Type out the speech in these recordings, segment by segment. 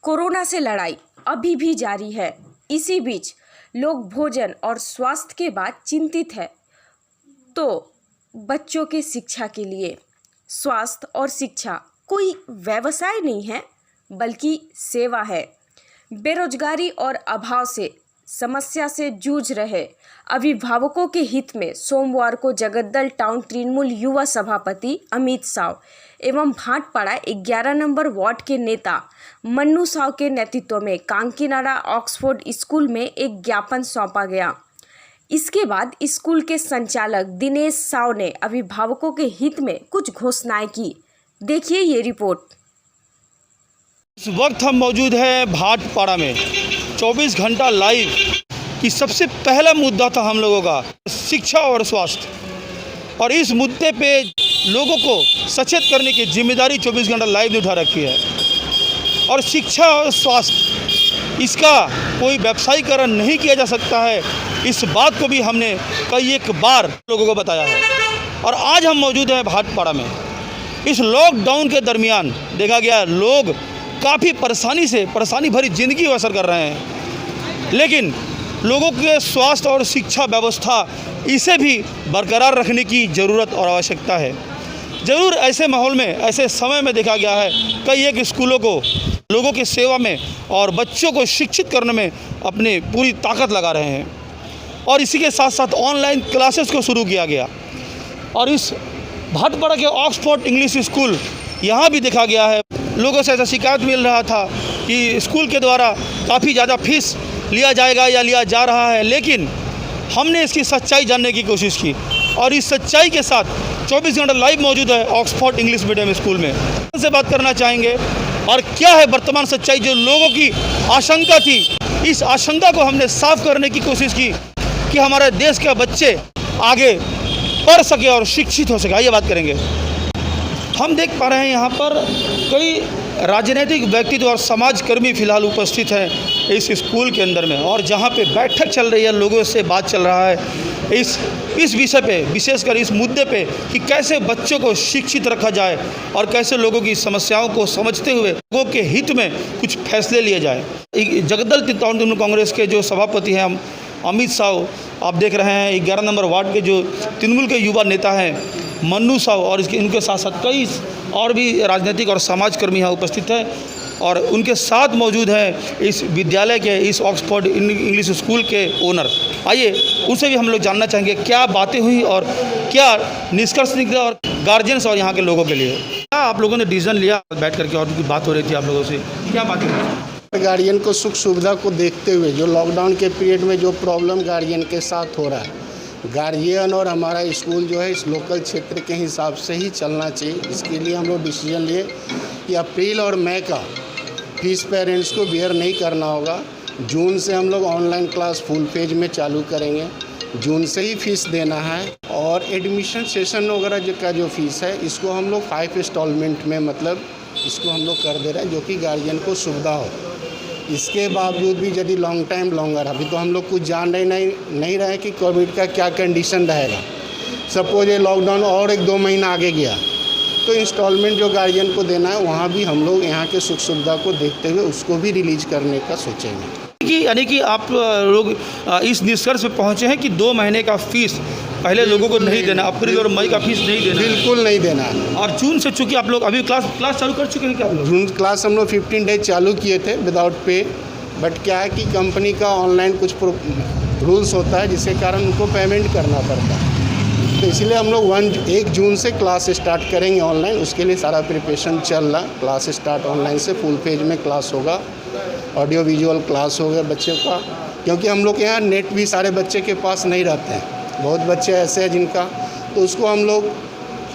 Corona से लड़ाई अभी भी जारी है। इसी बीच लोग भोजन और स्वास्थ्य के बाद चिंतित है। तो बच्चों के शिक्षा के लिए स्वास्थ्य और शिक्षा कोई व्यवसाय नहीं है, बल्कि सेवा है। बेरोजगारी और अभाव से समस्या से जूझ रहे अभिभावकों के हित में सोमवार को जगद्दल टाउन तृणमूल युवा सभापति अमित साव एवं भाटपाड़ा 11 नंबर वार्ड के नेता मन्नू साव के नेतृत्व में कांकीनाडा ऑक्सफोर्ड स्कूल में एक ज्ञापन सौंपा गया। इसके बाद स्कूल के संचालक दिनेश साव ने अभिभावकों के हित में कुछ घोषणाएं की। देखिए ये रिपोर्ट। इस वक्त हम मौजूद हैं भाटपाड़ा में 24 घंटा लाइव की सबसे पहला मुद्दा था हम लोगों का शिक्षा और स्वास्थ्य, और इस मुद्दे पे लोगों को सचेत करने की जिम्मेदारी 24 घंटा लाइव ने उठा रखी है। और शिक्षा और स्वास्थ्य इसका कोई व्यवसायीकरण नहीं किया जा सकता है, इस बात को भी हमने कई एक बार लोगों को बताया है। और आज हम मौजूद हैं भाटपाड़ा में। इस लॉकडाउन के दरमियान देखा गया लोग काफ़ी परेशानी भरी ज़िंदगी बसर कर रहे हैं, लेकिन लोगों के स्वास्थ्य और शिक्षा व्यवस्था इसे भी बरकरार रखने की ज़रूरत और आवश्यकता है। ज़रूर ऐसे माहौल में, ऐसे समय में देखा गया है कई एक स्कूलों को लोगों की सेवा में और बच्चों को शिक्षित करने में अपनी पूरी ताकत लगा रहे हैं, और इसी के साथ साथ ऑनलाइन क्लासेस को शुरू किया गया। और इस भाटपाड़ा के ऑक्सफोर्ड इंग्लिश स्कूल यहाँ भी देखा गया है लोगों से ऐसा शिकायत मिल रहा था कि स्कूल के द्वारा काफ़ी ज़्यादा फीस लिया जाएगा या लिया जा रहा है, लेकिन हमने इसकी सच्चाई जानने की कोशिश की और इस सच्चाई के साथ 24 घंटा लाइव मौजूद है ऑक्सफोर्ड इंग्लिश मीडियम स्कूल में। उनसे बात करना चाहेंगे और क्या है वर्तमान सच्चाई जो लोगों की आशंका थी, इस आशंका को हमने साफ करने की कोशिश की कि हमारे देश के बच्चे आगे पढ़ सके और शिक्षित हो सके। आइए बात करेंगे। हम देख पा रहे हैं यहाँ पर कई राजनीतिक व्यक्तित्व और समाजकर्मी फिलहाल उपस्थित हैं इस स्कूल के अंदर में, और जहाँ पे बैठक चल रही है, लोगों से बात चल रहा है इस विषय पे, विशेषकर इस मुद्दे पे कि कैसे बच्चों को शिक्षित रखा जाए और कैसे लोगों की समस्याओं को समझते हुए लोगों के हित में कुछ फैसले लिए जाए। जगद्दल टाउन तृणमूल कांग्रेस के जो सभापति हैं अमित साव, आप देख रहे हैं 11 नंबर वार्ड के जो तृणमूल के युवा नेता हैं मन्नू साव, और इनके साथ साथ कई और भी राजनीतिक और समाजकर्मी यहाँ उपस्थित हैं, और उनके साथ मौजूद हैं इस विद्यालय के, इस ऑक्सफोर्ड इंग्लिश स्कूल के ओनर। आइए उनसे भी हम लोग जानना चाहेंगे क्या बातें हुई और क्या निष्कर्ष निकला, और गार्जियंस और यहाँ के लोगों के लिए क्या आप लोगों ने डिसीजन लिया बैठ करके, और उनकी बात हो रही थी आप लोगों से, क्या बातें हुई? गार्जियन को सुख सुविधा को देखते हुए जो लॉकडाउन के पीरियड में जो प्रॉब्लम गार्जियन के साथ हो रहा है, गार्जियन और हमारा स्कूल जो है इस लोकल क्षेत्र के हिसाब से ही चलना चाहिए। इसके लिए हम लोग डिसीजन लिए कि अप्रैल और मई का फीस पेरेंट्स को बियर नहीं करना होगा। जून से हम लोग ऑनलाइन क्लास फुल पेज में चालू करेंगे, जून से ही फीस देना है। और एडमिशन सेशन वगैरह का जो फीस है इसको हम लोग 5 इंस्टॉलमेंट में मतलब इसको हम लोग कर दे रहे हैं, जो कि गार्जियन को सुविधा हो। इसके बावजूद भी यदि लॉन्ग टाइम लॉन्गर, अभी तो हम लोग कुछ जान नहीं रहे कि कोविड का क्या कंडीशन रहेगा। सपोज ये लॉकडाउन और 1-2 महीना आगे गया तो इंस्टॉलमेंट जो गार्जियन को देना है वहाँ भी हम लोग यहाँ के सुख सुविधा को देखते हुए उसको भी रिलीज करने का सोचेंगे। यानी कि आप लोग इस निष्कर्ष पे पहुँचे हैं कि 2 महीने का फीस पहले लोगों को नहीं देना, अप्रैल और मई का फीस नहीं देना, बिल्कुल नहीं देना। और जून से चूँकि आप लोग अभी क्लास चालू कर चुके हैं क्या आप लोग? जून क्लास हम लोग 15 डेज चालू किए थे विदाउट पे, बट क्या है कि कंपनी का ऑनलाइन कुछ रूल्स होता है जिसके कारण उनको पेमेंट करना पड़ता है, तो इसलिए हम लोग 1 जून से क्लास स्टार्ट करेंगे ऑनलाइन। उसके लिए सारा प्रिपरेशन चल रहा। क्लास स्टार्ट ऑनलाइन से फुल पेज में क्लास होगा, ऑडियो विजुअल क्लास होगा बच्चों का, क्योंकि हम लोग के यहाँ नेट भी सारे बच्चे के पास नहीं रहते हैं। बहुत बच्चे ऐसे हैं जिनका, तो उसको हम लोग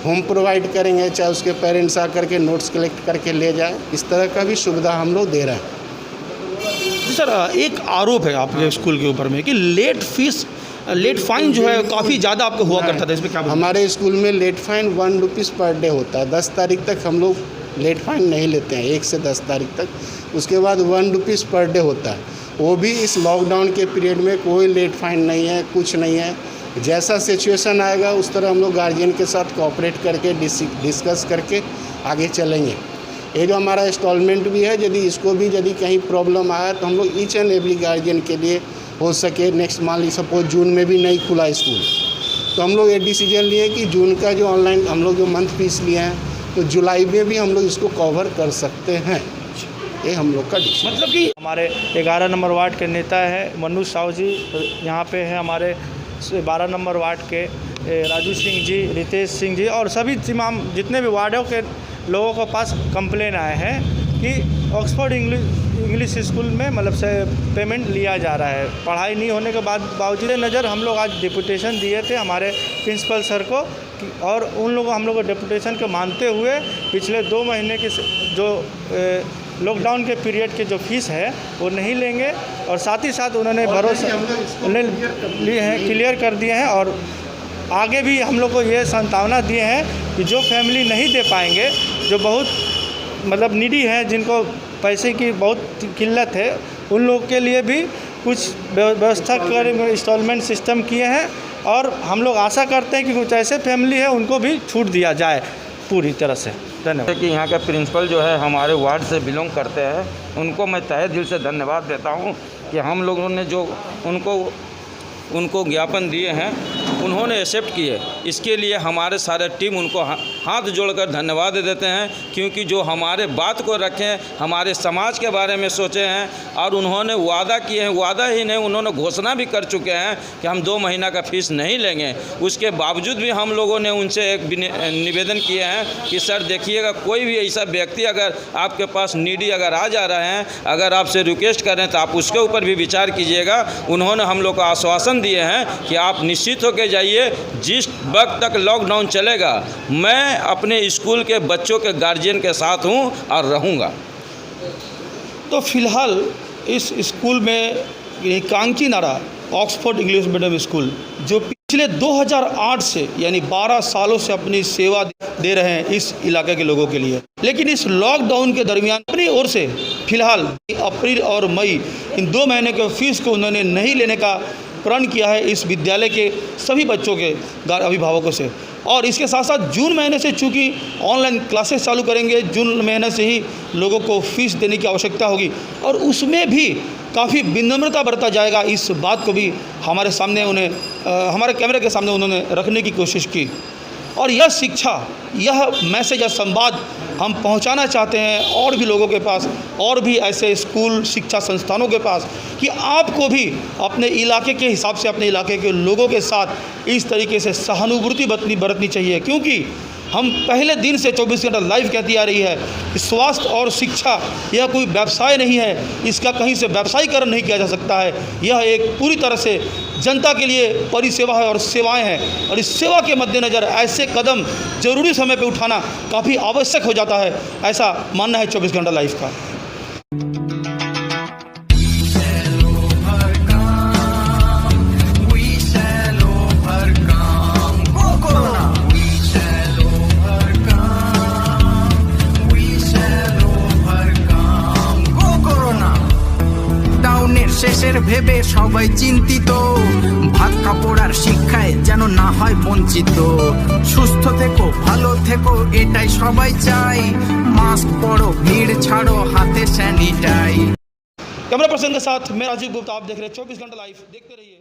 होम प्रोवाइड करेंगे, चाहे उसके पेरेंट्स आकर के नोट्स कलेक्ट करके ले जाए। इस तरह का भी सुविधा हम लोग दे रहे हैं। सर, एक आरोप है आपके स्कूल के ऊपर में कि लेट फाइन जो है काफ़ी ज़्यादा आपको हुआ करता था, इसमें क्या? हमारे स्कूल में late fine 1 rupees per day होता है। 10 तारीख तक हम लोग लेट फाइन नहीं लेते हैं, 1 से 10 तारीख तक। उसके बाद 1 रुपीज़ पर डे होता है, वो भी इस लॉकडाउन के पीरियड में कोई लेट फाइन नहीं है, कुछ नहीं है। जैसा सिचुएशन आएगा उस तरह हम लोग गार्जियन के साथ कोऑपरेट करके डिस्कस करके आगे चलेंगे। ये जो हमारा इंस्टॉलमेंट भी है, यदि इसको भी यदि कहीं प्रॉब्लम आया तो हम लोग ईच एंड एवरी गार्जियन के लिए हो सके नेक्स्ट मान ली सपोज जून में भी नहीं खुला स्कूल तो हम लोग ये डिसीजन लिए कि जून का जो ऑनलाइन हम लोग जो मंथ फीस लिए हैं तो जुलाई में भी हम लोग इसको कवर कर सकते हैं। ये हम लोग का डिसीजन। मतलब कि हमारे 11 नंबर वार्ड के नेता है मनु साहू जी, यहाँ पे है हमारे 12 नंबर वार्ड के राजू सिंह जी, रितेश सिंह जी और सभी तमाम जितने भी वार्डों के लोगों के पास कंप्लेन आए हैं कि ऑक्सफोर्ड इंग्लिश स्कूल में मतलब से पेमेंट लिया जा रहा है। पढ़ाई नहीं होने के बाद बावजूद नज़र हम लोग आज डिपुटेशन दिए थे हमारे प्रिंसिपल सर को और उन लोगों हम लोग डिपुटेशन को मानते हुए पिछले 2 महीने की जो लॉकडाउन के पीरियड के जो फीस है वो नहीं लेंगे और साथ ही साथ उन्होंने भरोसा लिए हैं, क्लियर कर दिए हैं और आगे भी हम लोग को ये संभावना दिए हैं कि जो फैमिली नहीं दे पाएंगे, जो बहुत मतलब नीडी है, जिनको पैसे की बहुत किल्लत है, उन लोग के लिए भी कुछ व्यवस्था कर इंस्टॉलमेंट सिस्टम किए हैं और हम लोग आशा करते हैं कि कुछ ऐसे फैमिली है उनको भी छूट दिया जाए पूरी तरह से। धन्यवाद। कि यहाँ के प्रिंसिपल जो है हमारे वार्ड से बिलोंग करते हैं, उनको मैं तहे दिल से धन्यवाद देता हूँ कि हम लोगों ने जो उनको ज्ञापन दिए हैं उन्होंने एक्सेप्ट किए। इसके लिए हमारे सारे टीम उनको हाथ जोड़कर धन्यवाद देते हैं क्योंकि जो हमारे बात को रखें, हमारे समाज के बारे में सोचे हैं और उन्होंने वादा किए हैं, वादा ही नहीं उन्होंने घोषणा भी कर चुके हैं कि हम 2 महीना का फीस नहीं लेंगे। उसके बावजूद भी हम लोगों ने उनसे एक निवेदन किए हैं कि सर देखिएगा कोई भी ऐसा व्यक्ति अगर आपके पास नीडी अगर आ जा रहे हैं, अगर आपसे रिक्वेस्ट करें तो आप उसके ऊपर भी विचार कीजिएगा। उन्होंने हम लोग को आश्वासन दिए हैं कि आप निश्चित होकर जाइए, जिस वक्त तक लॉकडाउन चलेगा मैं अपने स्कूल के बच्चों के गार्जियन के साथ हूं और रहूंगा। तो फिलहाल इस स्कूल में कांची नारा ऑक्सफोर्ड इंग्लिश मीडियम स्कूल जो पिछले 2008 से यानी 12 सालों से अपनी सेवा दे रहे हैं इस इलाके के लोगों के लिए, लेकिन इस लॉकडाउन के दरमियान अपनी ओर से फिलहाल अप्रैल और मई इन 2 महीने के फीस को उन्होंने नहीं लेने का प्रण किया है इस विद्यालय के सभी बच्चों के अभिभावकों से। और इसके साथ साथ जून महीने से चूँकि ऑनलाइन क्लासेस चालू करेंगे, जून महीने से ही लोगों को फीस देने की आवश्यकता होगी और उसमें भी काफ़ी विनम्रता बरता जाएगा। इस बात को भी हमारे सामने हमारे कैमरे के सामने उन्होंने रखने की कोशिश की और यह शिक्षा, यह मैसेज या संवाद हम पहुंचाना चाहते हैं और भी लोगों के पास और भी ऐसे स्कूल शिक्षा संस्थानों के पास कि आपको भी अपने इलाके के हिसाब से अपने इलाके के लोगों के साथ इस तरीके से सहानुभूति बरतनी चाहिए क्योंकि हम पहले दिन से 24 घंटा लाइव कहती आ रही है कि स्वास्थ्य और शिक्षा यह कोई व्यवसाय नहीं है, इसका कहीं से व्यवसायीकरण नहीं किया जा सकता है। यह एक पूरी तरह से जनता के लिए परिसेवा है और सेवाएं हैं और इस सेवा के मद्देनज़र ऐसे कदम जरूरी समय पर उठाना काफ़ी आवश्यक हो जाता है, ऐसा मानना है 24 घंटा लाइव का। শেষের ভেবে সবাই চিন্তিত, ভাত কাপড় আর শিক্ষায় যেন না হয় বঞ্চিত। সুস্থ থেকো, ভালো থেকো, এটাই সবাই চাই। মাস্ক পরো, ভিড় ছাড়ো, হাতে স্যানিটাইজ। कैमरा पर्सन के साथ मैं राजीव गुप्ता, आप देख रहे हैं 24 घंटा लाइव। देखते रहिए।